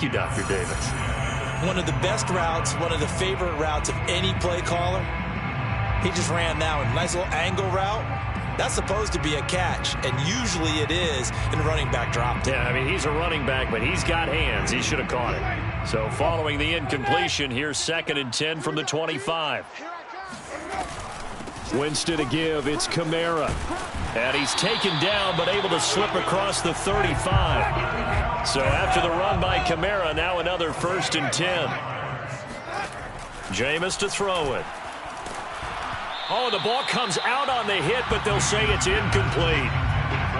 you, Dr. Davis. One of the best routes, one of the favorite routes of any play caller. He just ran that one. Nice little angle route. That's supposed to be a catch, and usually it is, and the running back dropped it. Yeah, I mean, he's a running back, but he's got hands. He should have caught it. So following the incompletion, here's 2nd and 10 from the 25. Winston to give. It's Kamara. And he's taken down, but able to slip across the 35. So after the run by Kamara, now another 1st and 10. Jameis to throw it. Oh, the ball comes out on the hit, but they'll say it's incomplete.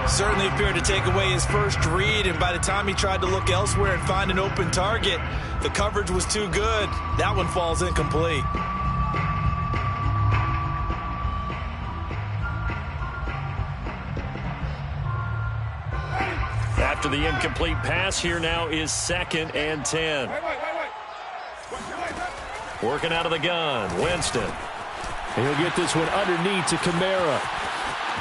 Certainly appeared to take away his first read, and by the time he tried to look elsewhere and find an open target, the coverage was too good. That one falls incomplete. After the incomplete pass, here now is 2nd and 10. Working out of the gun, Winston. He'll get this one underneath to Kamara.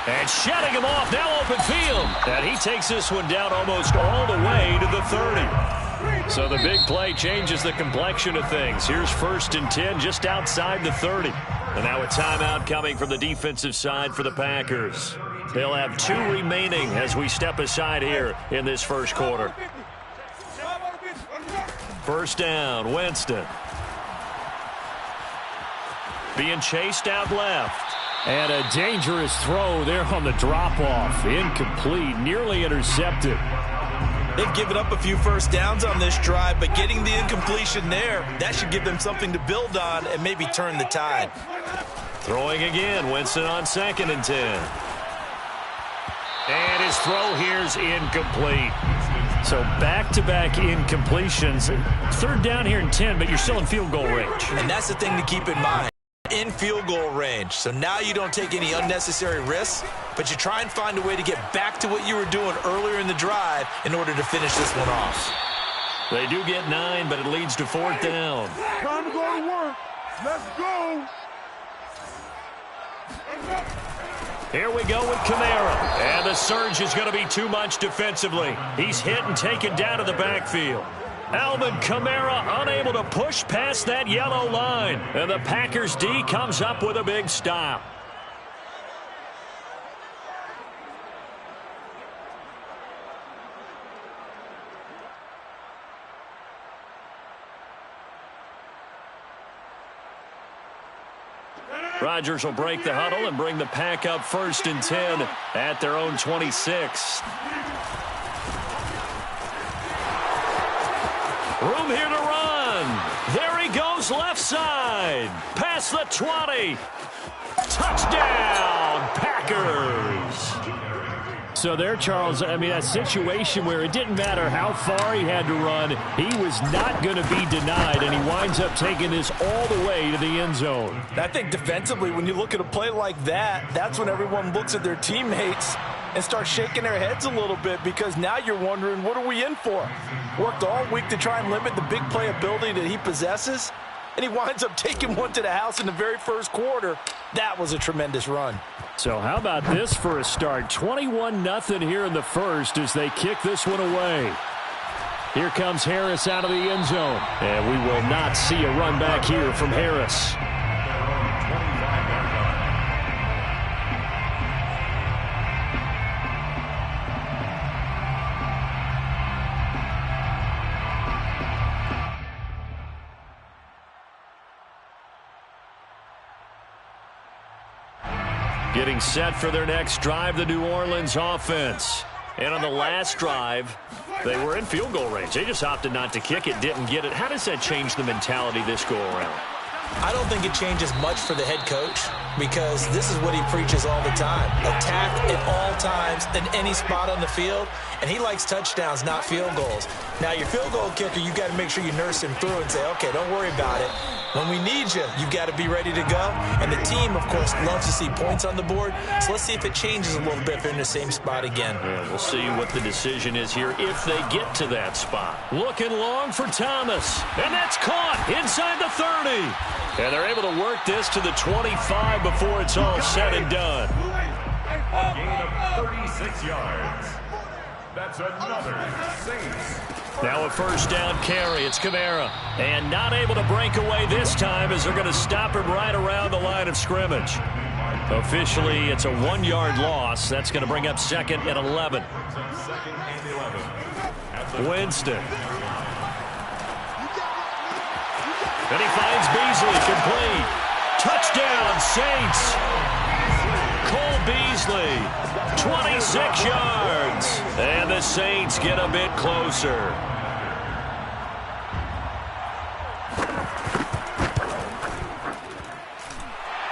And shutting him off, now open field. And he takes this one down almost all the way to the 30. So the big play changes the complexion of things. Here's 1st and 10 just outside the 30. And now a timeout coming from the defensive side for the Packers. They'll have 2 remaining as we step aside here in this first quarter. First down, Winston. Being chased out left. And a dangerous throw there on the drop-off. Incomplete, nearly intercepted. They've given up a few first downs on this drive, but getting the incompletion there, that should give them something to build on and maybe turn the tide. Throwing again, Winston on 2nd and 10. And his throw here's incomplete. So back-to-back incompletions. 3rd down here and 10, but you're still in field goal range. And that's the thing to keep in mind. In field goal range. So now you don't take any unnecessary risks, but you try and find a way to get back to what you were doing earlier in the drive in order to finish this one off. They do get 9, but it leads to 4th down. Time to go to work. Let's go. Here we go with Kamara. And the surge is going to be too much defensively. He's hit and taken down to the backfield. Alvin Kamara unable to push past that yellow line. And the Packers D comes up with a big stop. Rodgers will break the huddle and bring the Pack up 1st and 10 at their own 26. Room here to run. There he goes left side. Past the 20. Touchdown, Packers. So there, Charles, I mean, that situation where it didn't matter how far he had to run, he was not going to be denied, and he winds up taking this all the way to the end zone. I think defensively, when you look at a play like that, that's when everyone looks at their teammates and starts shaking their heads a little bit, because now you're wondering, what are we in for? Worked all week to try and limit the big play ability that he possesses, and he winds up taking one to the house in the very first quarter. That was a tremendous run. So how about this for a start? 21-0 here in the first as they kick this one away. Here comes Harris out of the end zone. And we will not see a run back here from Harris. Getting set for their next drive, the New Orleans offense. And on the last drive, they were in field goal range. They just opted not to kick it, didn't get it. How does that change the mentality this go around? I don't think it changes much for the head coach, because this is what he preaches all the time. Attack at all times in any spot on the field, and he likes touchdowns, not field goals. Now, your field goal kicker, you got to make sure you nurse him through and say, okay, don't worry about it. When we need you, you've got to be ready to go. And the team, of course, loves to see points on the board. So let's see if it changes a little bit if they're in the same spot again. Yeah, we'll see what the decision is here if they get to that spot. Looking long for Thomas. And that's caught inside the 30. And they're able to work this to the 25 before it's all said and done. A gain of 36 yards. That's another Saints Now a first down carry. It's Kamara. And not able to break away this time as they're going to stop him right around the line of scrimmage. Officially, it's a 1-yard loss. That's going to bring up 2nd and 11. Winston. And he finds Beasley complete. Touchdown, Saints. Cole Beasley, 26 yards. And the Saints get a bit closer.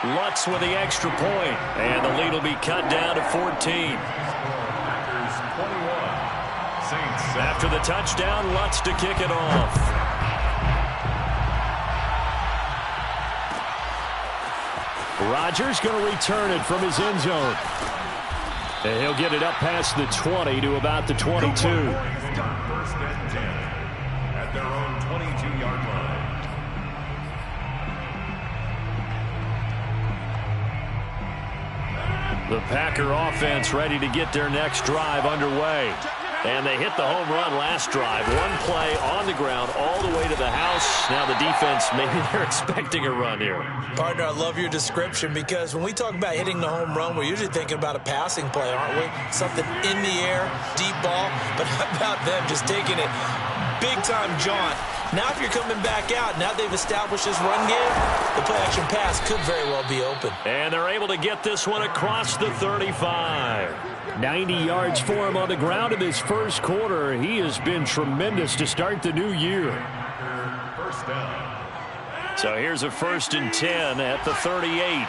Lutz with the extra point, and the lead will be cut down to 14. After the touchdown, Lutz to kick it off. Rodgers going to return it from his end zone. And he'll get it up past the 20 to about the 22. First and 10 at their own 22-yard line. The Packer offense ready to get their next drive underway. And they hit the home run last drive. One play on the ground all the way to the house. Now the defense, maybe they're expecting a run here. Partner, I love your description because when we talk about hitting the home run, we're usually thinking about a passing play, aren't we? Something in the air, deep ball. But how about them just taking it big-time jaunt? Now if you're coming back out, now they've established this run game, the play-action pass could very well be open. And they're able to get this one across the 35. 90 yards for him on the ground in this first quarter. He has been tremendous to start the new year. First down. So here's a 1st and 10 at the 38.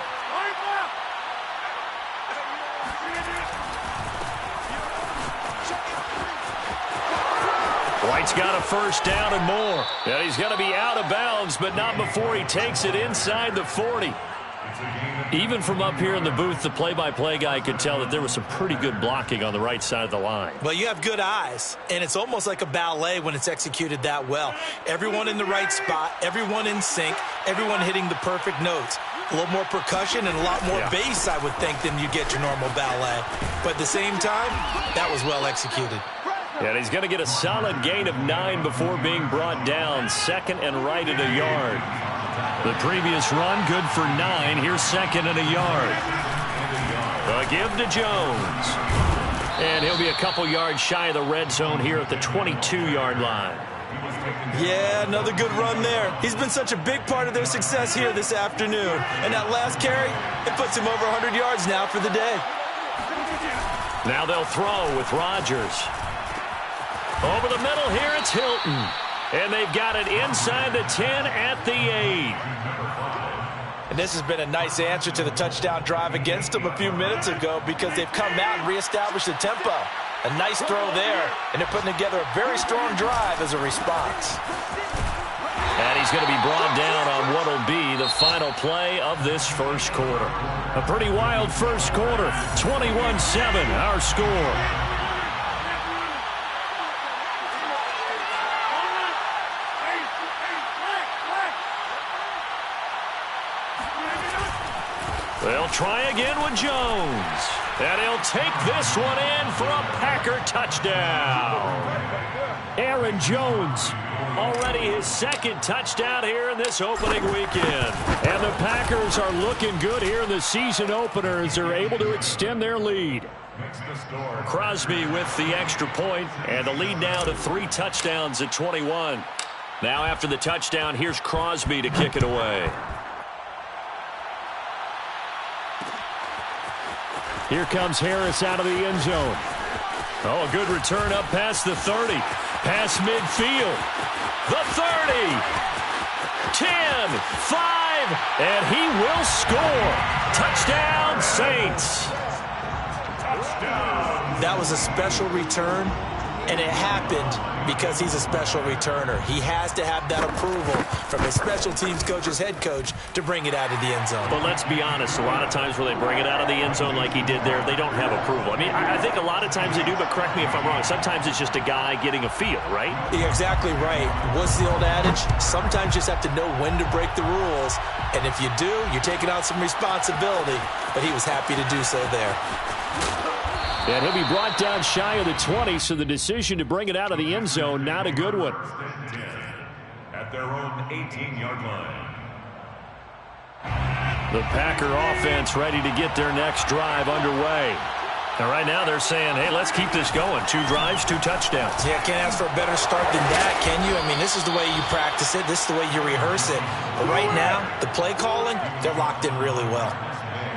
White's got a first down and more. And he's going to be out of bounds, but not before he takes it inside the 40. Even from up here in the booth, the play-by-play guy could tell that there was some pretty good blocking on the right side of the line. Well, you have good eyes, and it's almost like a ballet when it's executed that well. Everyone in the right spot, everyone in sync, everyone hitting the perfect notes. A little more percussion and a lot more bass, I would think, than you get your normal ballet. But at the same time, that was well executed. And he's going to get a solid gain of 9 before being brought down. 2nd and right at a yard. The previous run, good for 9. Here's 2nd and a yard. A give to Jones. And he'll be a couple yards shy of the red zone here at the 22-yard line. Yeah, another good run there. He's been such a big part of their success here this afternoon. And that last carry, it puts him over 100 yards now for the day. Now they'll throw with Rodgers. Over the middle here, it's Hilton. And they've got it inside the 10 at the 8. And this has been a nice answer to the touchdown drive against them a few minutes ago because they've come out and reestablished the tempo. A nice throw there, and they're putting together a very strong drive as a response. And he's going to be brought down on what will be the final play of this first quarter. A pretty wild first quarter. 21-7, our score. They'll try again with Jones. And he'll take this one in for a Packer touchdown. Aaron Jones, already his 2nd touchdown here in this opening weekend. And the Packers are looking good here in the season opener as they're able to extend their lead. Crosby with the extra point, and the lead now to 3 touchdowns at 21. Now after the touchdown, here's Crosby to kick it away. Here comes Harris out of the end zone. Oh, a good return up past the 30. Past midfield. The 30. 10, 5, and he will score. Touchdown, Saints. That was a special return, and it happened because he's a special returner. He has to have that approval from his special teams coach's head coach to bring it out of the end zone. But let's be honest, a lot of times when they bring it out of the end zone like he did there, they don't have approval. I mean, I think a lot of times they do, but correct me if I'm wrong. Sometimes it's just a guy getting a feel, right? You're exactly right. What's the old adage? Sometimes you just have to know when to break the rules. And if you do, you're taking on some responsibility. But he was happy to do so there. And he'll be brought down shy of the 20, so the decision to bring it out of the end zone, not a good one. At their own 18-yard line. The Packer offense ready to get their next drive underway. And right now they're saying, hey, let's keep this going. 2 drives, 2 touchdowns. Yeah, can't ask for a better start than that, can you? I mean, this is the way you practice it. This is the way you rehearse it. But right now, the play calling, they're locked in really well.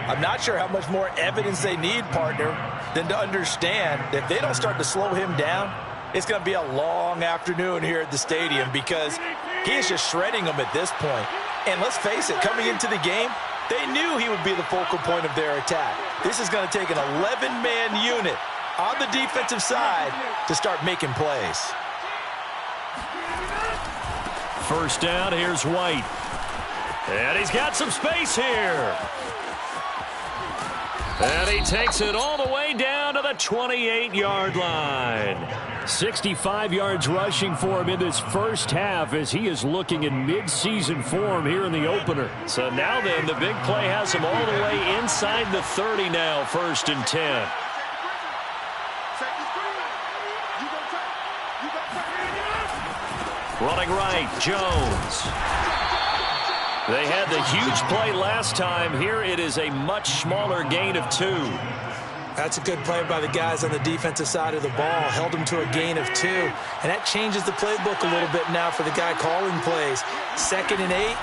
I'm not sure how much more evidence they need, partner, than to understand that if they don't start to slow him down, it's going to be a long afternoon here at the stadium because he is just shredding them at this point. And let's face it, coming into the game, they knew he would be the focal point of their attack. This is going to take an 11-man unit on the defensive side to start making plays. First down, here's White. And he's got some space here. And he takes it all the way down to the 28-yard line. 65 yards rushing for him in this first half as he is looking in mid-season form here in the opener. So now then, the big play has him all the way inside the 30 now, 1st and 10. Running right, Jones. They had the huge play last time. Here it is a much smaller gain of 2. That's a good play by the guys on the defensive side of the ball. Held them to a gain of 2. And that changes the playbook a little bit now for the guy calling plays. 2nd and 8.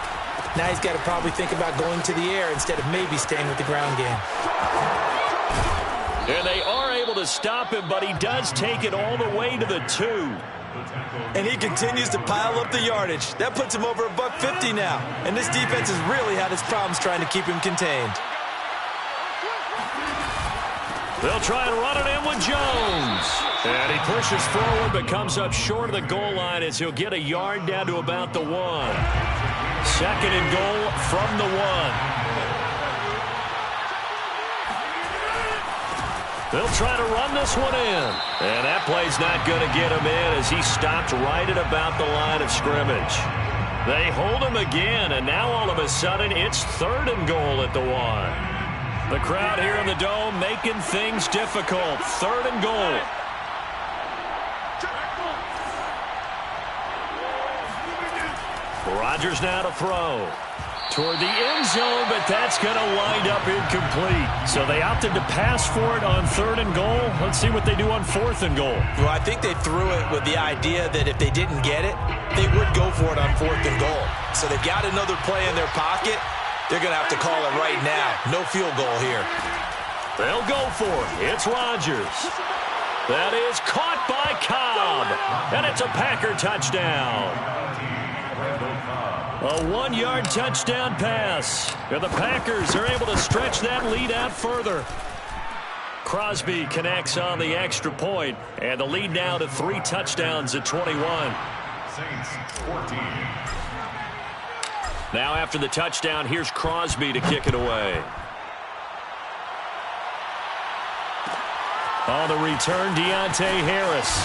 Now he's got to probably think about going to the air instead of maybe staying with the ground game. And they are able to stop him, but he does take it all the way to the 2. And he continues to pile up the yardage. That puts him over $150 now. And this defense has really had its problems trying to keep him contained. They'll try and run it in with Jones. And he pushes forward but comes up short of the goal line as he'll get a yard down to about the 1. 2nd and goal from the 1. They'll try to run this one in. And that play's not going to get him in as he stopped right at about the line of scrimmage. They hold him again, and now all of a sudden it's 3rd and goal at the 1. The crowd here in the Dome making things difficult. 3rd and goal. Rodgers now to throw. Toward the end zone, but that's going to wind up incomplete. So they opted to pass for it on 3rd and goal. Let's see what they do on 4th and goal. Well, I think they threw it with the idea that if they didn't get it, they would go for it on 4th and goal. So they've got another play in their pocket. They're going to have to call it right now. No field goal here. They'll go for it. It's Rodgers. That is caught by Cobb. And it's a Packer touchdown. A 1-yard touchdown pass. And the Packers are able to stretch that lead out further. Crosby connects on the extra point. And the lead now to 3 touchdowns at 21. Saints 14. Now after the touchdown, here's Crosby to kick it away. On the return, Deontay Harris.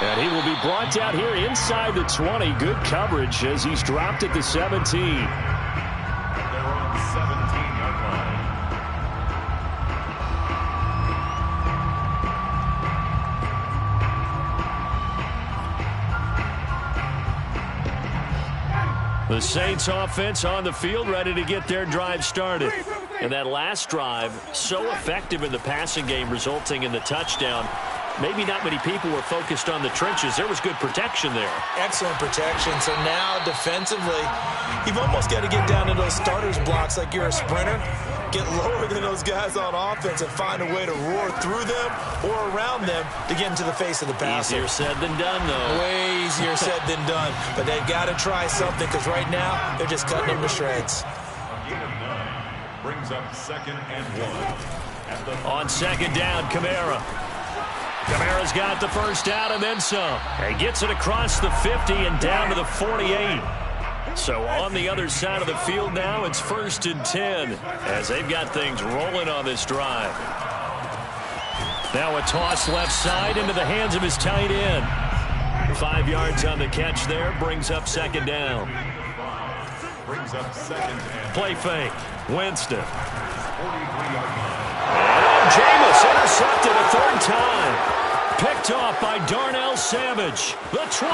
And he will be brought down here inside the 20. Good coverage as he's dropped at the 17. They're on 17-yard line. The Saints offense on the field ready to get their drive started. And that last drive, so effective in the passing game, resulting in the touchdown. Maybe not many people were focused on the trenches. There was good protection there. Excellent protection. So now defensively, you've almost got to get down to those starters blocks like you're a sprinter. Get lower than those guys on offense and find a way to roar through them or around them to get into the face of the passer. Easier said than done, though. Way easier said than done. But they've got to try something because right now they're just cutting them to shreds. Gain of 9 brings up 2nd and 1. On 2nd down, Kamara. Kamara's got the first down and then some. He gets it across the 50 and down to the 48. So on the other side of the field now, it's 1st and 10 as they've got things rolling on this drive. Now a toss left side into the hands of his tight end. 5 yards on the catch there, brings up 2nd down. Brings up 2nd and play fake. Winston. 43-yard line. Jameis intercepted a third time. Picked off by Darnell Savage. The 20.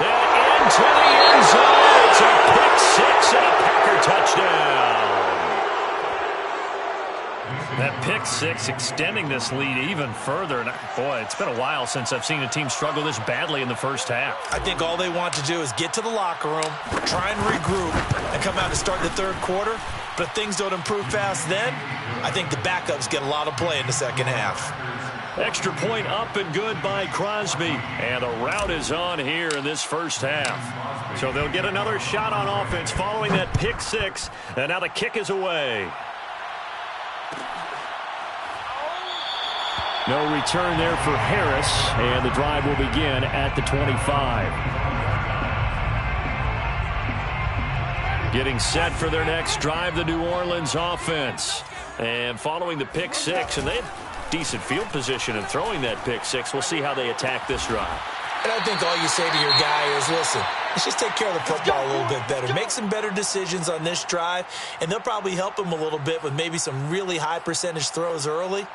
And into the end zone. It's a pick six and a Packer touchdown. That pick six extending this lead even further. And boy, it's been a while since I've seen a team struggle this badly in the first half. I think all they want to do is get to the locker room, try and regroup, and come out and start the third quarter. But if things don't improve fast then, I think the backups get a lot of play in the second half. Extra point up and good by Crosby. And the route is on here in this first half. So they'll get another shot on offense following that pick six. And now the kick is away. No return there for Harris, and the drive will begin at the 25. Getting set for their next drive, the New Orleans offense. And following the pick six, and they have decent field position in throwing that pick six. We'll see how they attack this drive. And I think all you say to your guy is, listen, let's just take care of the football a little bit better. Make some better decisions on this drive, and they'll probably help him a little bit with maybe some really high percentage throws early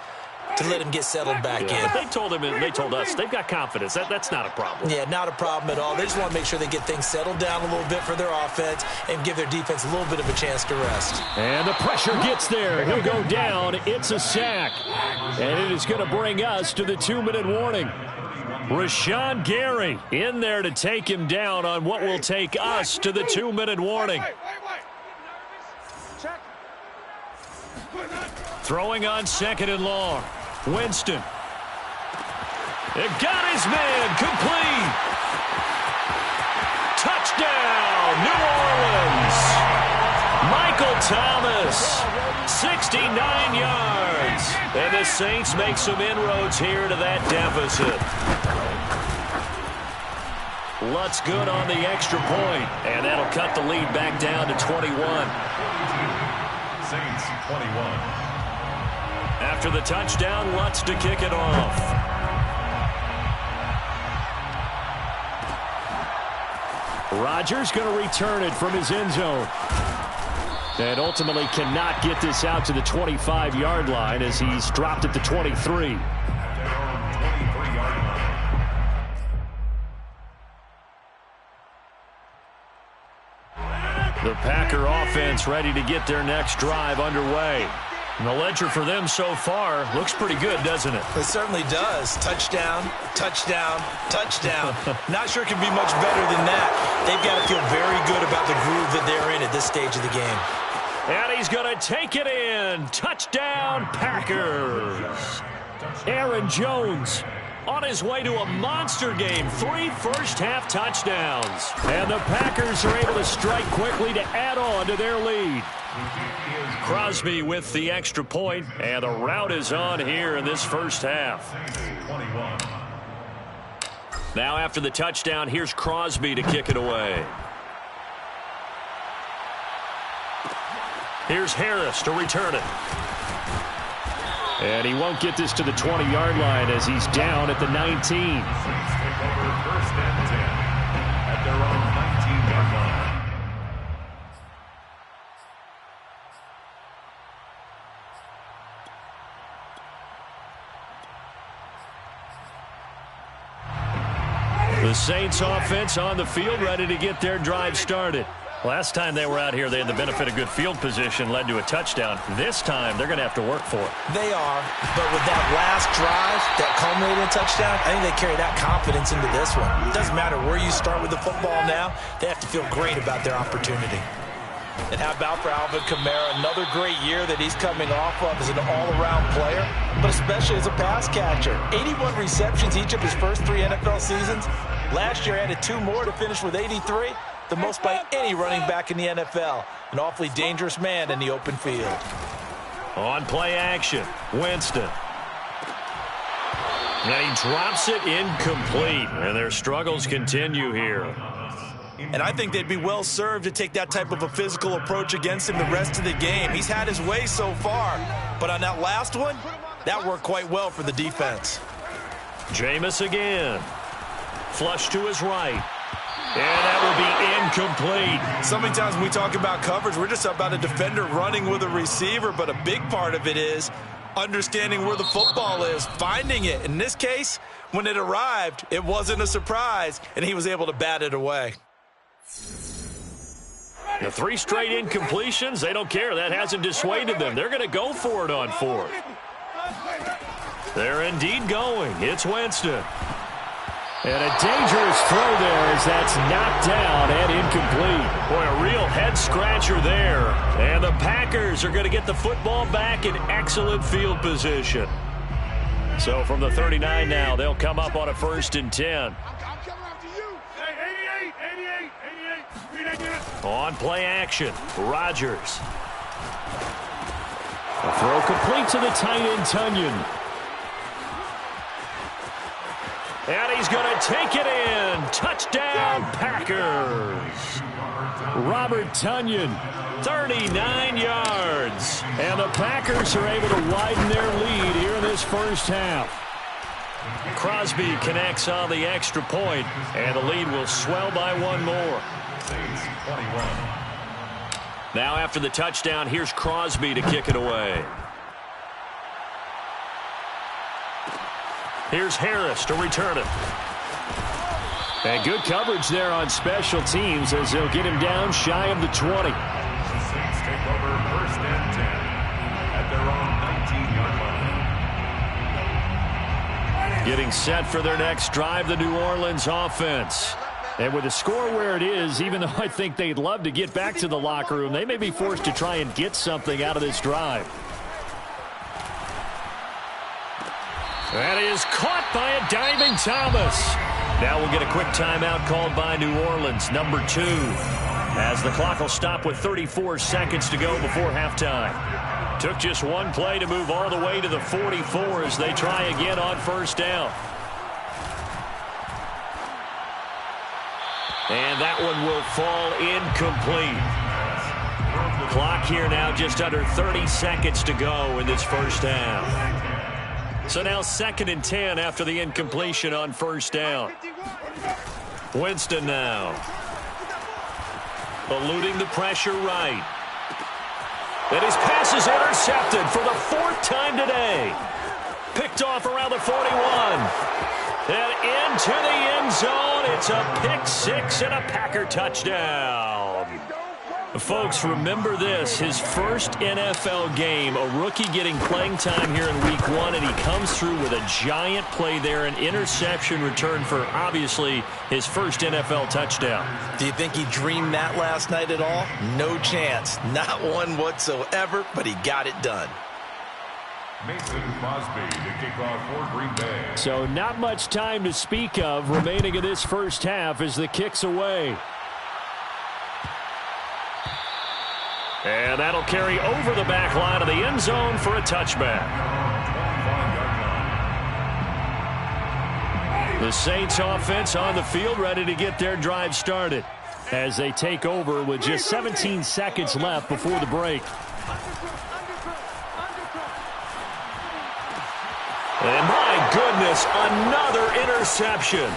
to let him get settled back in. But they told him and they told us they've got confidence. That's not a problem. Yeah, not a problem at all. They just want to make sure they get things settled down a little bit for their offense and give their defense a little bit of a chance to rest. And the pressure gets there. He'll go down. It's a sack. And it is going to bring us to the 2-minute warning. Rashawn Gary in there to take him down on what will take us to the 2-minute warning. Throwing on second and long. Winston. It got his man complete. Touchdown, New Orleans. Michael Thomas, 69 yards. And the Saints make some inroads here to that deficit. Lutz good on the extra point, and that'll cut the lead back down to 21. Saints 21. After the touchdown, Lutz to kick it off. Rodgers going to return it from his end zone. And ultimately cannot get this out to the 25-yard line as he's dropped at the 23. The Packer offense ready to get their next drive underway. And the ledger for them so far looks pretty good, doesn't it? It certainly does. Touchdown, touchdown, touchdown. Not sure it can be much better than that. They've got to feel very good about the groove that they're in at this stage of the game. And he's going to take it in. Touchdown, Packers. Aaron Jones on his way to a monster game. 3 first-half touchdowns. And the Packers are able to strike quickly to add on to their lead. Crosby with the extra point, and the route is on here in this first half. Now after the touchdown, here's Crosby to kick it away. Here's Harris to return it. And he won't get this to the 20-yard line as he's down at the 19. Saints take over first and 10 at their own 19-yard line. The Saints offense on the field ready to get their drive started. Last time they were out here, they had the benefit of good field position, led to a touchdown. This time, they're going to have to work for it. They are, but with that last drive, that culminated in a touchdown, I think they carry that confidence into this one. It doesn't matter where you start with the football now. They have to feel great about their opportunity. And how about for Alvin Kamara? Another great year that he's coming off of as an all-around player, but especially as a pass catcher. 81 receptions each of his first 3 NFL seasons. Last year, added 2 more to finish with 83. The most by any running back in the NFL. An awfully dangerous man in the open field. On play action, Winston. And he drops it incomplete. And their struggles continue here. And I think they'd be well served to take that type of a physical approach against him the rest of the game. He's had his way so far. But on that last one, that worked quite well for the defense. Jameis again. Flush to his right. And that will be incomplete. So many times when we talk about coverage, we're just about a defender running with a receiver, but a big part of it is understanding where the football is, finding it. In this case, when it arrived, it wasn't a surprise, and he was able to bat it away. The 3 straight incompletions, they don't care. That hasn't dissuaded them. They're going to go for it on 4th. They're indeed going. It's Winston. And a dangerous throw there as that's knocked down and incomplete. Boy, a real head-scratcher there. And the Packers are going to get the football back in excellent field position. So from the 39 now, they'll come up on a 1st and 10. On play action, Rodgers. A throw complete to the tight end, Tonyan. And he's going to take it in. Touchdown, Packers. Robert Tonyan, 39 yards. And the Packers are able to widen their lead here in this first half. Crosby connects on the extra point, and the lead will swell by 1 more. Now after the touchdown, here's Crosby to kick it away. Here's Harris to return it. And good coverage there on special teams as they'll get him down shy of the 20. The Saints take over 1st and 10 at their own 19-yard line. Getting set for their next drive, the New Orleans offense. And with the score where it is, even though I think they'd love to get back to the locker room, they may be forced to try and get something out of this drive. That is caught by a diving Thomas. Now we'll get a quick timeout called by New Orleans, number 2, as the clock will stop with 34 seconds to go before halftime. Took just 1 play to move all the way to the 44 as they try again on 1st down. And that one will fall incomplete. Clock here now just under 30 seconds to go in this first half. So now 2nd and 10 after the incompletion on 1st down. Winston now. Eluding the pressure right. And his pass is intercepted for the 4th time today. Picked off around the 41. And into the end zone. It's a pick-6 and a Packer touchdown. Folks, remember this. His first NFL game, a rookie getting playing time here in week 1, and he comes through with a giant play there, an interception return for, obviously, his first NFL touchdown. Do you think he dreamed that last night at all? No chance. Not one whatsoever, but he got it done. Mason Crosby to kick off for Green Bay. So not much time to speak of remaining in this first half as the kick's away. And that'll carry over the back line of the end zone for a touchback. The Saints offense on the field ready to get their drive started as they take over with just 17 seconds left before the break. And my goodness, another interception.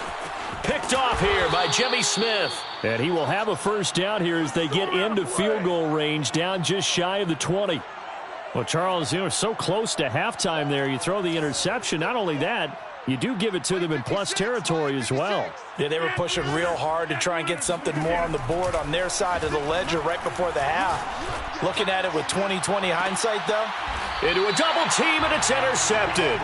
Picked off here by Jimmy Smith. And he will have a first down here as they get into field goal range, down just shy of the 20. Well, Charles, you know, so close to halftime there. You throw the interception. Not only that, you do give it to them in plus territory as well. Yeah, they were pushing real hard to try and get something more on the board on their side of the ledger right before the half. Looking at it with 20/20 hindsight, though. Into a double team, and it's intercepted.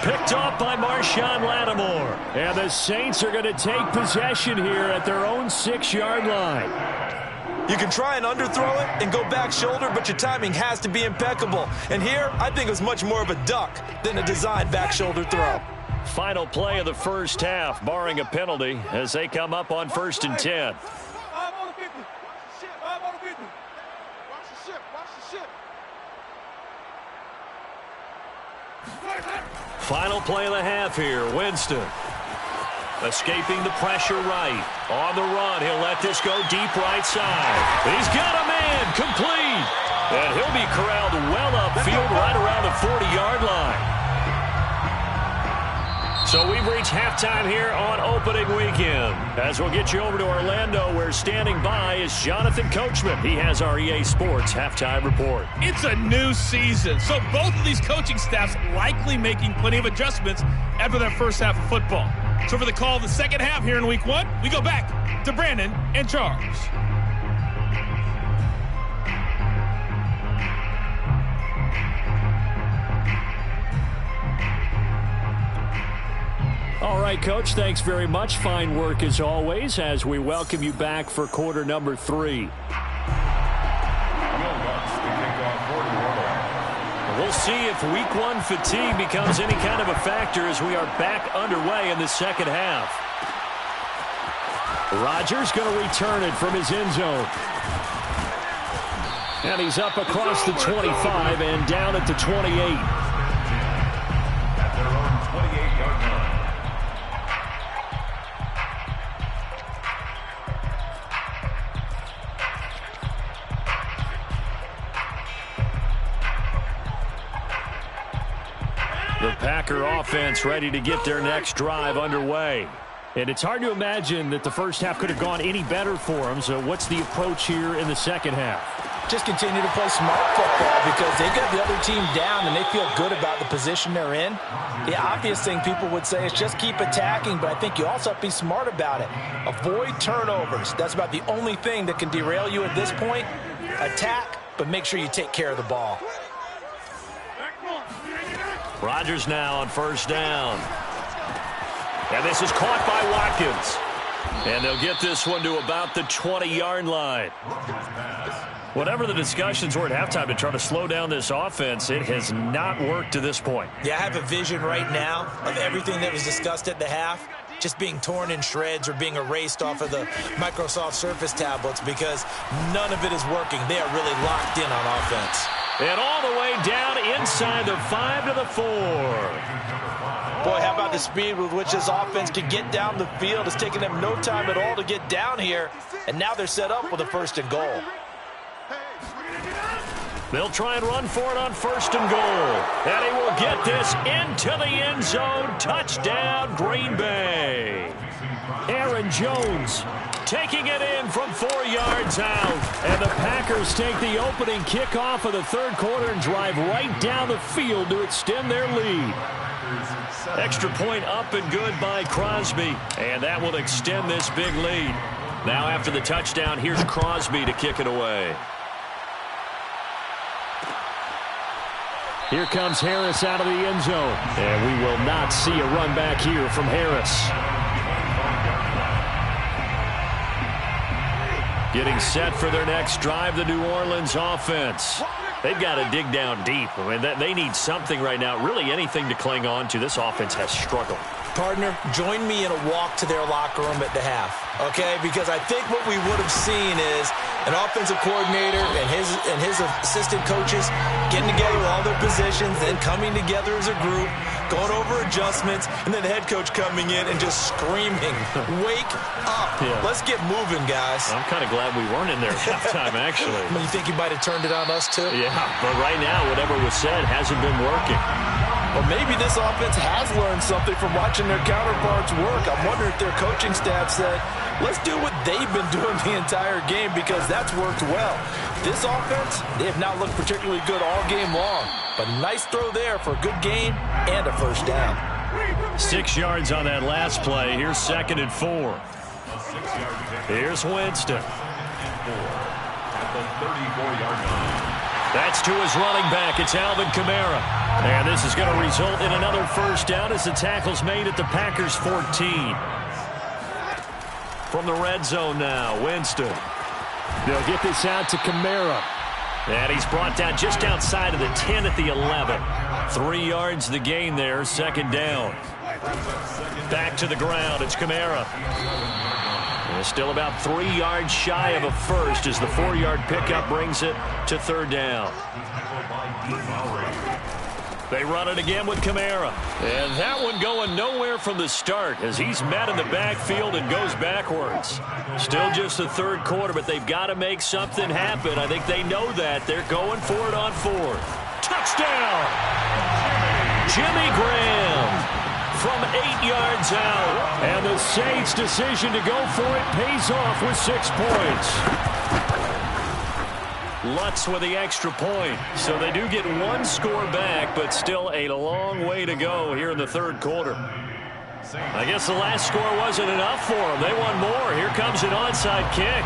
Picked off by Marshawn Lattimore. And the Saints are going to take possession here at their own 6-yard line. You can try and underthrow it and go back shoulder, but your timing has to be impeccable. And here, I think it was much more of a duck than a designed back shoulder throw. Final play of the first half, barring a penalty, as they come up on 1st and 10. Final play of the half here, Winston. Escaping the pressure right. On the run, he'll let this go deep right side. He's got a man, complete. And he'll be corralled well upfield right around the 40-yard line. So we've reached halftime here on opening weekend. As we'll get you over to Orlando, where standing by is Jonathan Coachman. He has our EA Sports halftime report. It's a new season, so both of these coaching staffs likely making plenty of adjustments after that first half of football. So for the call of the second half here in week one, we go back to Brandon and Charles. All right, Coach, thanks very much. Fine work as always as we welcome you back for quarter number 3. We'll see if week 1 fatigue becomes any kind of a factor as we are back underway in the second half. Rodgers going to return it from his end zone. And he's up across the 25 and down at the 28. The Packer offense ready to get their next drive underway. And it's hard to imagine that the first half could have gone any better for them. So what's the approach here in the second half? Just continue to play smart football because they've got the other team down and they feel good about the position they're in. The obvious thing people would say is just keep attacking, but I think you also have to be smart about it. Avoid turnovers. That's about the only thing that can derail you at this point. Attack, but make sure you take care of the ball. Rodgers now on first down. And this is caught by Watkins. And they'll get this one to about the 20-yard line. Whatever the discussions were at halftime to try to slow down this offense, it has not worked to this point. Yeah, I have a vision right now of everything that was discussed at the half just being torn in shreds or being erased off of the Microsoft Surface tablets because none of it is working. They are really locked in on offense. And all the way down inside the 5 to the 4. Boy, how about the speed with which this offense can get down the field? It's taken them no time at all to get down here, and now they're set up with a 1st and goal. They'll try and run for it on 1st and goal. And he will get this into the end zone. Touchdown, Green Bay. Aaron Jones taking it in from 4 yards out. And the Packers take the opening kickoff of the third quarter and drive right down the field to extend their lead. Extra point up and good by Crosby. And that will extend this big lead. Now after the touchdown, here's Crosby to kick it away. Here comes Harris out of the end zone. And we will not see a run back here from Harris. Getting set for their next drive, the New Orleans offense. They've got to dig down deep. I mean, they need something right now, really anything to cling on to. This offense has struggled. Partner, join me in a walk to their locker room at the half, okay? Because I think what we would have seen is an offensive coordinator and his assistant coaches getting together all their positions, then coming together as a group, going over adjustments, and then the head coach coming in and just screaming, wake up. Yeah. Let's get moving, guys. I'm kind of glad we weren't in there at halftime, actually. You think you might have turned it on us, too? Yeah, but right now, whatever was said hasn't been working. Or maybe this offense has learned something from watching their counterparts work. I'm wondering if their coaching staff said, let's do what they've been doing the entire game because that's worked well. This offense, they have not looked particularly good all game long. But nice throw there for a good gain and a 1st down. 6 yards on that last play. Here's 2nd and 4. Here's Winston. At the 34-yard line. That's to his running back. It's Alvin Kamara. And this is going to result in another 1st down as the tackle's made at the Packers 14. From the red zone now, Winston. They'll get this out to Kamara. And he's brought down just outside of the 10 at the 11. 3 yards the gain there, 2nd down. Back to the ground, it's Kamara. And still about 3 yards shy of a 1st as the 4-yard pickup brings it to 3rd down. They run it again with Kamara. And that one going nowhere from the start as he's met in the backfield and goes backwards. Still just the 3rd quarter, but they've got to make something happen. I think they know that. They're going for it on 4th. Touchdown! Jimmy Graham. from 8 yards out. And the Saints' decision to go for it pays off with 6 points. Lutz with the extra point. So they do get 1 score back, but still a long way to go here in the third quarter. I guess the last score wasn't enough for them. They want more. Here comes an onside kick.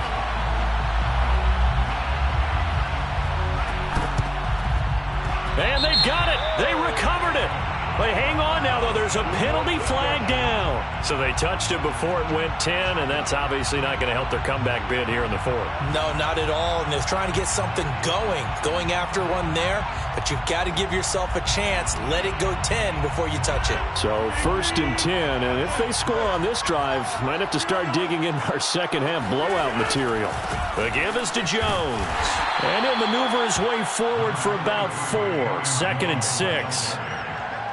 And they've got it. They recovered it. They hang on now, though. There's a penalty flag down. So they touched it before it went 10, and that's obviously not going to help their comeback bid here in the fourth. No, not at all. And they're trying to get something going after one there. But you've got to give yourself a chance. Let it go 10 before you touch it. So 1st and 10, and if they score on this drive, might have to start digging in our second-half blowout material. The give is to Jones. And he'll maneuver his way forward for about 4. 2nd and 6.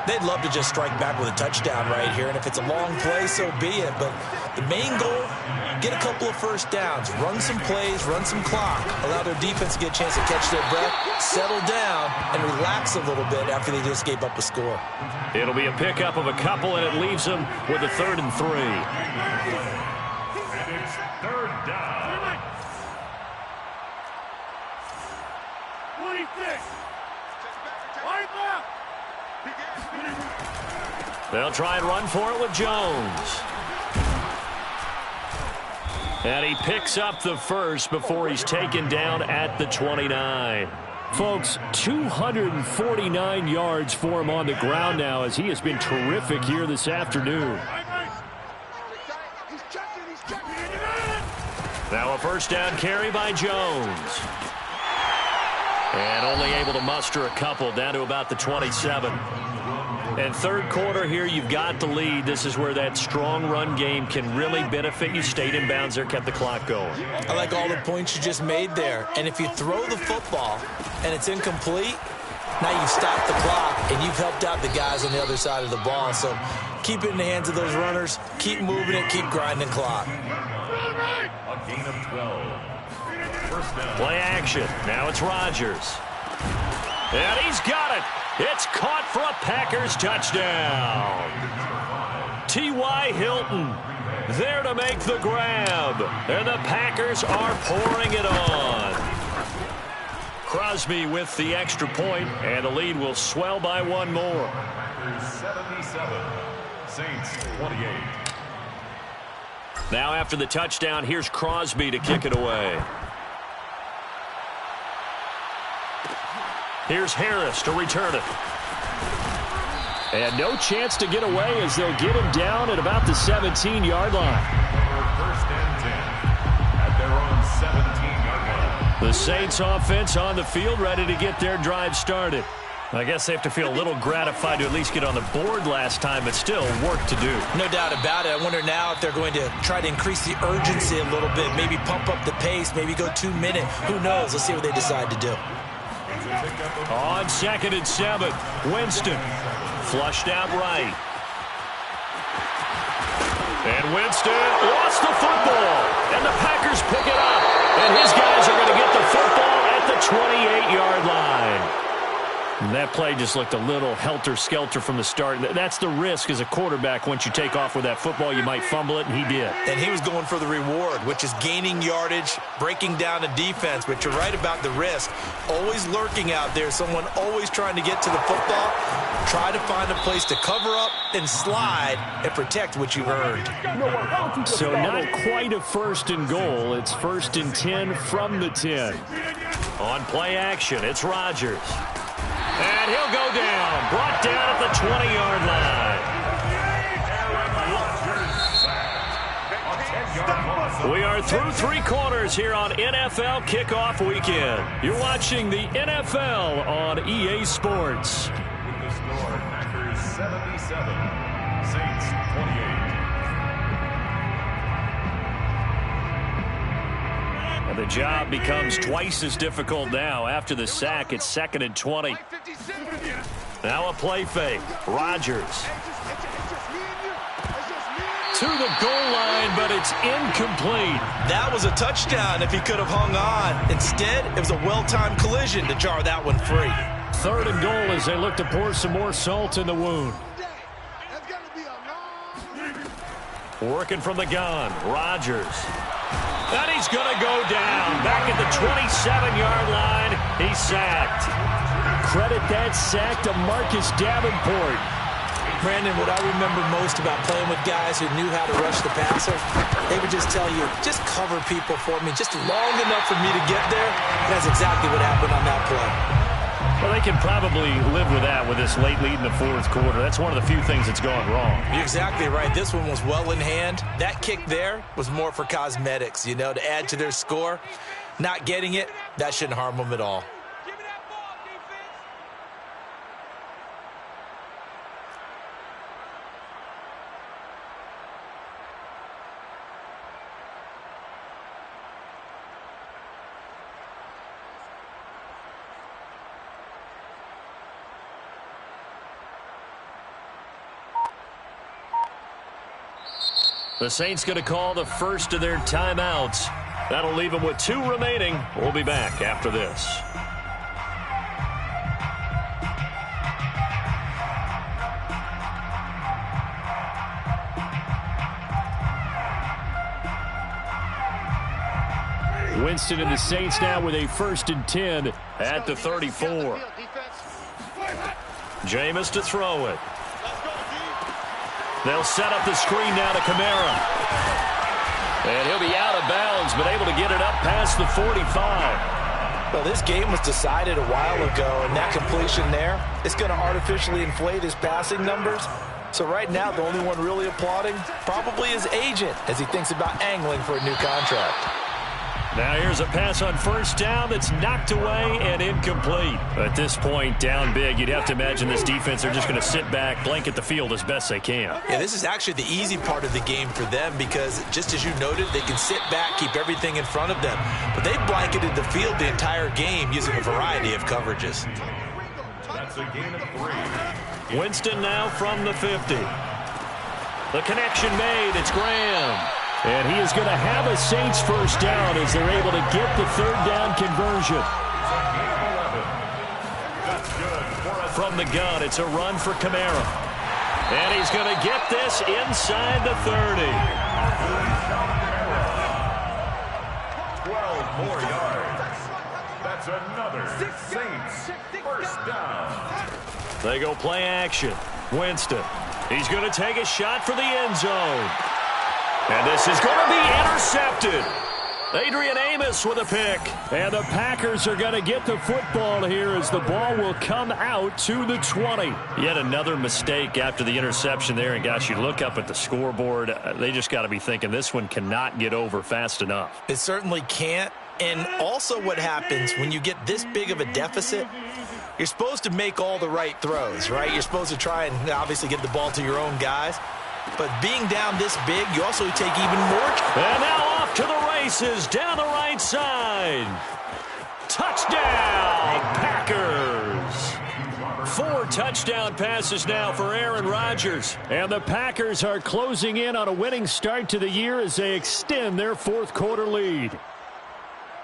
They'd love to just strike back with a touchdown right here, and if it's a long play, so be it. But the main goal, get a couple of first downs, run some plays, run some clock, allow their defense to get a chance to catch their breath, settle down, and relax a little bit after they just gave up a score. It'll be a pickup of a couple, and it leaves them with a 3rd and 3. And it's 3rd down. 26. Right back. They'll try and run for it with Jones. And he picks up the first before he's taken down at the 29. Folks, 249 yards for him on the ground now as he has been terrific here this afternoon. Now a first down carry by Jones. And only able to muster a couple down to about the 27. And third quarter here, you've got the lead. This is where that strong run game can really benefit you. Stayed in bounds there, kept the clock going. I like all the points you just made there. And if you throw the football and it's incomplete, now you've stopped the clock and you've helped out the guys on the other side of the ball. So keep it in the hands of those runners. Keep moving it. Keep grinding clock. A gain of 12. First down. Play action. Now it's Rodgers. And he's got it. It's caught for a Packers touchdown. T.Y. Hilton there to make the grab. And the Packers are pouring it on. Crosby with the extra point, and the lead will swell by 1 more. 77. Saints 28. Now after the touchdown, here's Crosby to kick it away. Here's Harris to return it. And no chance to get away as they'll get him down at about the 17-yard line. First and 10 at their own 17-yard line. The Saints offense on the field, ready to get their drive started. I guess they have to feel a little gratified to at least get on the board last time, but still work to do. No doubt about it. I wonder now if they're going to try to increase the urgency a little bit, maybe pump up the pace, maybe go 2 minute. Who knows? Let's see what they decide to do. On 2nd and 7, Winston flushed out right. And Winston lost the football. And the Packers pick it up. And his guys are going to get the football at the 28-yard line. And that play just looked a little helter-skelter from the start. That's the risk as a quarterback. Once you take off with that football, you might fumble it, and he did. And he was going for the reward, which is gaining yardage, breaking down a defense. But you're right about the risk. Always lurking out there, someone always trying to get to the football. Try to find a place to cover up and slide and protect what you've earned. So not quite a 1st and goal. It's 1st and 10 from the 10. On play action, it's Rodgers. And he'll go down, brought down at the 20-yard line. We are through 3 quarters here on NFL Kickoff Weekend. You're watching the NFL on EA Sports. With the score, Packers 77, Saints 28. And the job becomes twice as difficult now. After the sack, it's 2nd and 20. Now a play fake. Rodgers to the goal line, but it's incomplete. That was a touchdown if he could have hung on. Instead, it was a well-timed collision to jar that one free. 3rd and goal as they look to pour some more salt in the wound. That's got to be a Working from the gun. Rodgers. And he's going to go down. Back at the 27-yard line. He's sacked. Credit that sack to Marcus Davenport. Brandon, what I remember most about playing with guys who knew how to rush the passer, they would just tell you, just cover people for me, just long enough for me to get there. That's exactly what happened on that play. Well, they can probably live with that with this late lead in the fourth quarter. That's one of the few things that's gone wrong. You're exactly right. This one was well in hand. That kick there was more for cosmetics, you know, to add to their score. Not getting it, that shouldn't harm them at all. The Saints going to call the first of their timeouts. That'll leave them with 2 remaining. We'll be back after this. Winston and the Saints now with a 1st and 10 at the 34. Jameis to throw it. They'll set up the screen now to Kamara. And he'll be out of bounds, but able to get it up past the 45. Well, this game was decided a while ago, and that completion there is going to artificially inflate his passing numbers. So right now, the only one really applauding probably his agent as he thinks about angling for a new contract. Now here's a pass on 1st down that's knocked away and incomplete. At this point, down big, you'd have to imagine this defense are just going to sit back, blanket the field as best they can. Yeah, this is actually the easy part of the game for them because, just as you noted, they can sit back, keep everything in front of them. But they've blanketed the field the entire game using a variety of coverages. That's a gain of 3. Winston now from the 50. The connection made. It's Graham. And he is going to have a Saints 1st down as they're able to get the 3rd down conversion. From the gun, it's a run for Kamara. And he's going to get this inside the 30. 12 more yards. That's another Saints 1st down. They go play action. Winston. He's going to take a shot for the end zone. And this is going to be intercepted. Adrian Amos with a pick. And the Packers are going to get the football here as the ball will come out to the 20. Yet another mistake after the interception there. And, gosh, you look up at the scoreboard. They just got to be thinking this one cannot get over fast enough. It certainly can't. And also what happens when you get this big of a deficit, you're supposed to make all the right throws, right? You're supposed to try and obviously get the ball to your own guys. But being down this big, you also take even more. And now off to the races down the right side. Touchdown, Packers. 4 touchdown passes now for Aaron Rodgers. And the Packers are closing in on a winning start to the year as they extend their 4th quarter lead.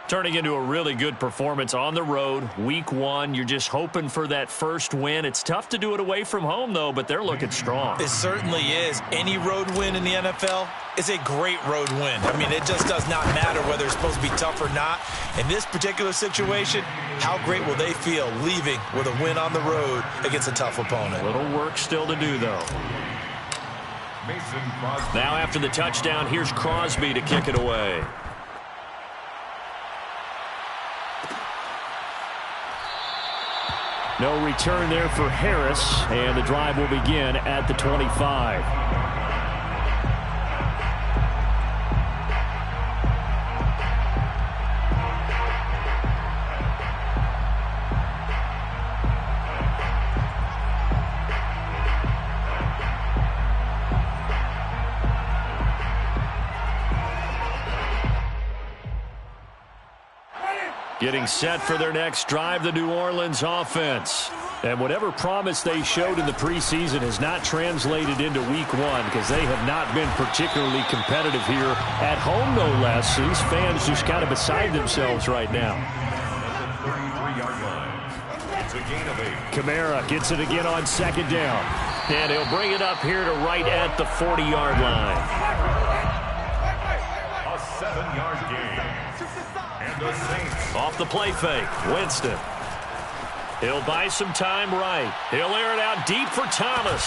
Turning into a really good performance on the road. Week 1, you're just hoping for that first win. It's tough to do it away from home, though, but they're looking strong. It certainly is. Any road win in the NFL is a great road win. I mean, it just does not matter whether it's supposed to be tough or not. In this particular situation, how great will they feel leaving with a win on the road against a tough opponent? A little work still to do, though. Now after the touchdown, here's Crosby to kick it away. No return there for Harris, and the drive will begin at the 25. Getting set for their next drive, the New Orleans offense. And whatever promise they showed in the preseason has not translated into week 1 because they have not been particularly competitive here at home, no less. So these fans just kind of beside themselves right now. It's a gain of 8. Kamara gets it again on 2nd down. And he'll bring it up here to right at the 40-yard line. And the Saints. Off the play fake, Winston. He'll buy some time right. He'll air it out deep for Thomas.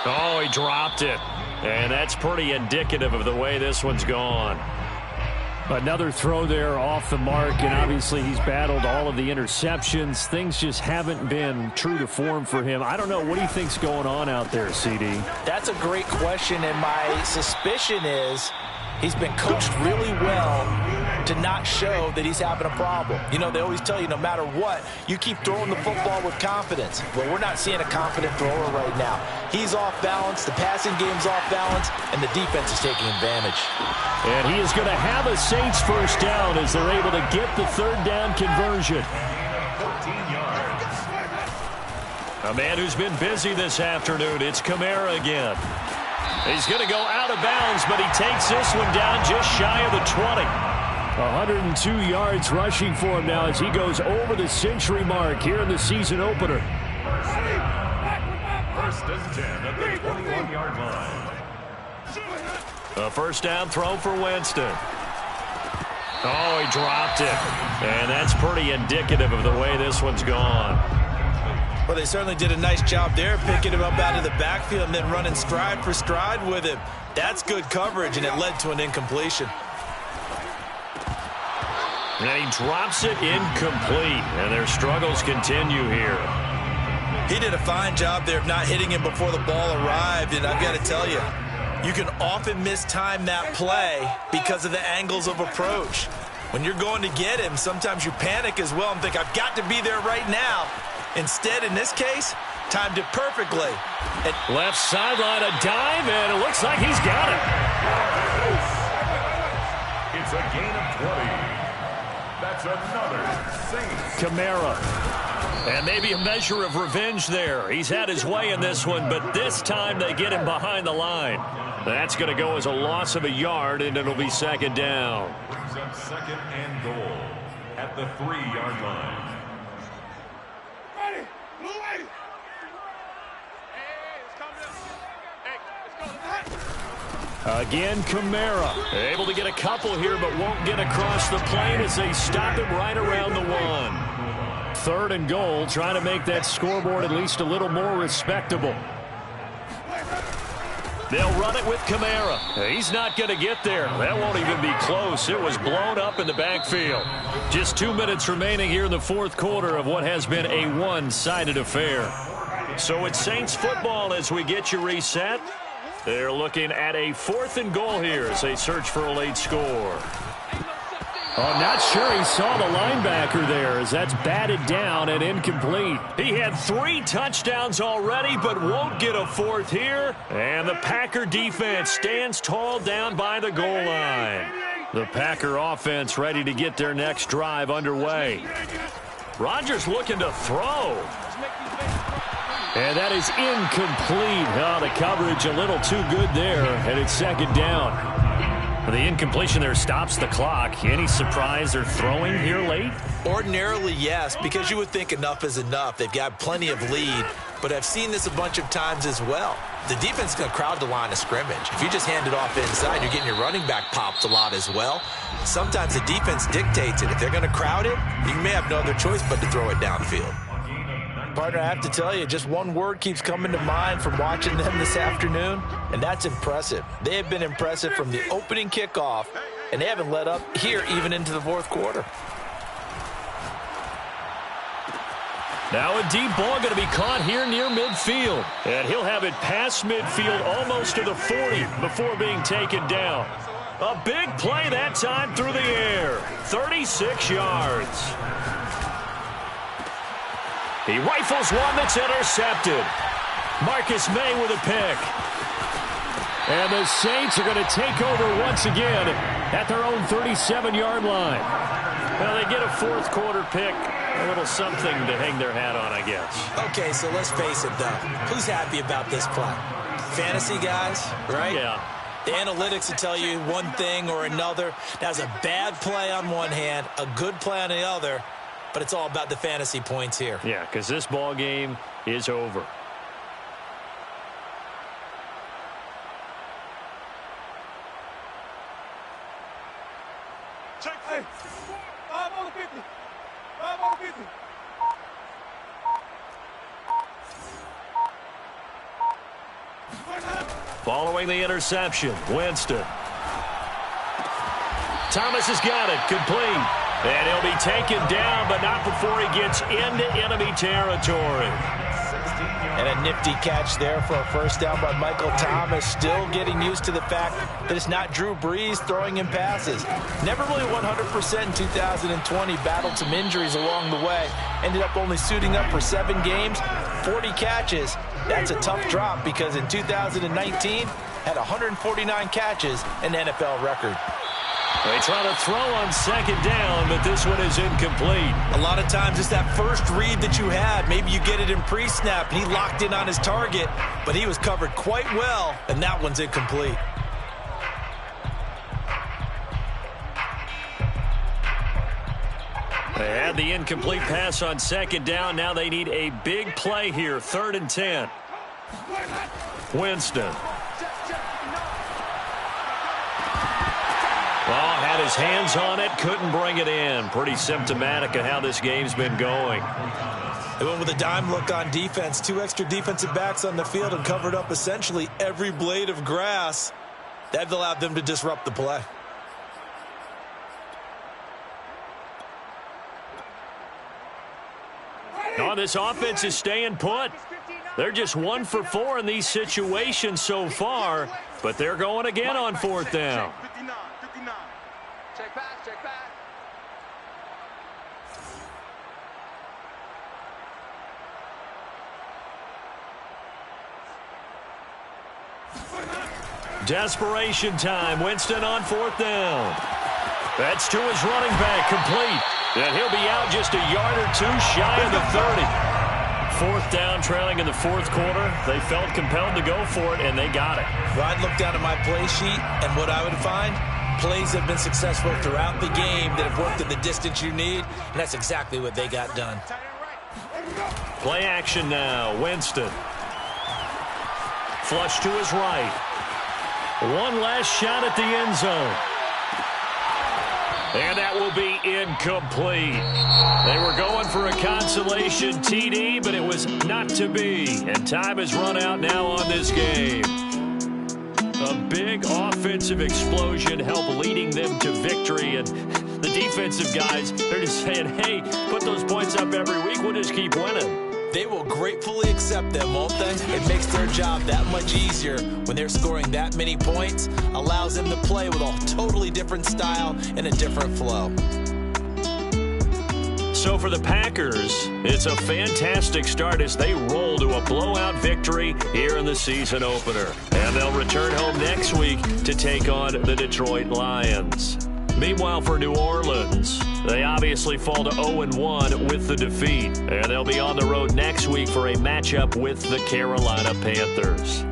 Oh, he dropped it. And that's pretty indicative of the way this one's gone. Another throw there off the mark, and obviously he's battled all of the interceptions. Things just haven't been true to form for him. I don't know. What do you think's going on out there, CD? That's a great question, and my suspicion is he's been coached really well to not show that he's having a problem. You know, they always tell you no matter what, you keep throwing the football with confidence. Well, we're not seeing a confident thrower right now. He's off balance, the passing game's off balance, and the defense is taking advantage. And he is going to have a Saints first down as they're able to get the third down conversion. 14 yards. A man who's been busy this afternoon, it's Kamara again. He's going to go out of bounds, but he takes this one down just shy of the 20. 102 yards rushing for him now as he goes over the century mark here in the season opener. First and 10 at the 21-yard line. A first down throw for Winston. Oh, he dropped it. And that's pretty indicative of the way this one's gone. Well, they certainly did a nice job there, picking him up out of the backfield and then running stride for stride with him. That's good coverage, and it led to an incompletion. And he drops it incomplete, and their struggles continue here. He did a fine job there of not hitting him before the ball arrived, and I've got to tell you, you can often mistime that play because of the angles of approach. When you're going to get him, sometimes you panic as well and think, I've got to be there right now. Instead, in this case, timed it perfectly. And left sideline, a dive, and it looks like he's got it. It's a gain of 20. That's another Saints. Kamara. And maybe a measure of revenge there. He's had his way in this one, but this time they get him behind the line. That's going to go as a loss of a yard, and it'll be second down. Brings up second and goal at the 3-yard line. Ready? Blue lady. Hey, it's coming up. Hey, let's go. Again, Kamara. Able to get a couple here, but won't get across the plane as they stop him right around the 1. Third and goal, trying to make that scoreboard at least a little more respectable. They'll run it with Kamara. He's not going to get there. That won't even be close. It was blown up in the backfield. Just 2 minutes remaining here in the fourth quarter of what has been a one-sided affair. So it's Saints football as we get you reset. They're looking at a 4th and goal here as they search for a late score. I'm not sure he saw the linebacker there as that's batted down and incomplete. He had 3 touchdowns already, but won't get a 4th here. And the Packer defense stands tall down by the goal line. The Packer offense ready to get their next drive underway. Rodgers looking to throw. And that is incomplete. Oh, the coverage a little too good there, and it's second down. The incompletion there stops the clock. Any surprise they're throwing here late? Ordinarily, yes, because you would think enough is enough. They've got plenty of lead, but I've seen this a bunch of times as well. The defense is going to crowd the line of scrimmage. If you just hand it off inside, you're getting your running back popped a lot as well. Sometimes the defense dictates it. If they're going to crowd it, you may have no other choice but to throw it downfield. Partner, I have to tell you, just one word keeps coming to mind from watching them this afternoon, and that's impressive. They have been impressive from the opening kickoff, and they haven't let up here even into the fourth quarter. Now a deep ball going to be caught here near midfield. And he'll have it past midfield almost to the 40 before being taken down. A big play that time through the air. 36 yards. He rifles one that's intercepted. Marcus May with a pick. And the Saints are going to take over once again at their own 37-yard line. Well, they get a fourth quarter pick. A little something to hang their hat on, I guess. Okay, so let's face it, though. Who's happy about this play? Fantasy guys, right? Yeah. The analytics will tell you one thing or another. That's a bad play on one hand, a good play on the other. But it's all about the fantasy points here. Yeah, because this ball game is over. Take Hey, 5 on the 50. 5 on the 50. Following the interception, Winston. Thomas has got it, complete. And he'll be taken down, but not before he gets into enemy territory. And a nifty catch there for a first down by Michael Thomas. Still getting used to the fact that it's not Drew Brees throwing him passes. Never really 100% in 2020. Battled some injuries along the way. Ended up only suiting up for 7 games, 40 catches. That's a tough drop because in 2019, had 149 catches, an NFL record. They try to throw on second down, but this one is incomplete. A lot of times it's that first read that you had. Maybe you get it in pre-snap, and he locked in on his target, but he was covered quite well, and that one's incomplete. They had the incomplete pass on second down. Now they need a big play here, 3rd and 10. Winston. Well, had his hands on it, couldn't bring it in. Pretty symptomatic of how this game's been going. They went with a dime look on defense. 2 extra defensive backs on the field and covered up essentially every blade of grass. That allowed them to disrupt the play. No, this offense is staying put. They're just 1 for 4 in these situations so far, but they're going again on 4th down. Check back, check back. Desperation time. Winston on 4th down. That's to his running back, complete. And he'll be out just a yard or 2 shy of the 30. 4th down, trailing in the 4th quarter. They felt compelled to go for it, and they got it. Well, I'd look down at my play sheet, and what I would find, plays have been successful throughout the game that have worked in the distance you need, and that's exactly what they got done. Play action now. Winston. Flush to his right. One last shot at the end zone. And that will be incomplete. They were going for a consolation TD, but it was not to be. And time has run out now on this game. A big offensive explosion helped leading them to victory. And the defensive guys, they're just saying, hey, put those points up every week. We'll just keep winning. They will gratefully accept them, won't they? It makes their job that much easier when they're scoring that many points. Allows them to play with a totally different style and a different flow. So for the Packers, it's a fantastic start as they roll to a blowout victory here in the season opener. And they'll return home next week to take on the Detroit Lions. Meanwhile, for New Orleans, they obviously fall to 0-1 with the defeat. And they'll be on the road next week for a matchup with the Carolina Panthers.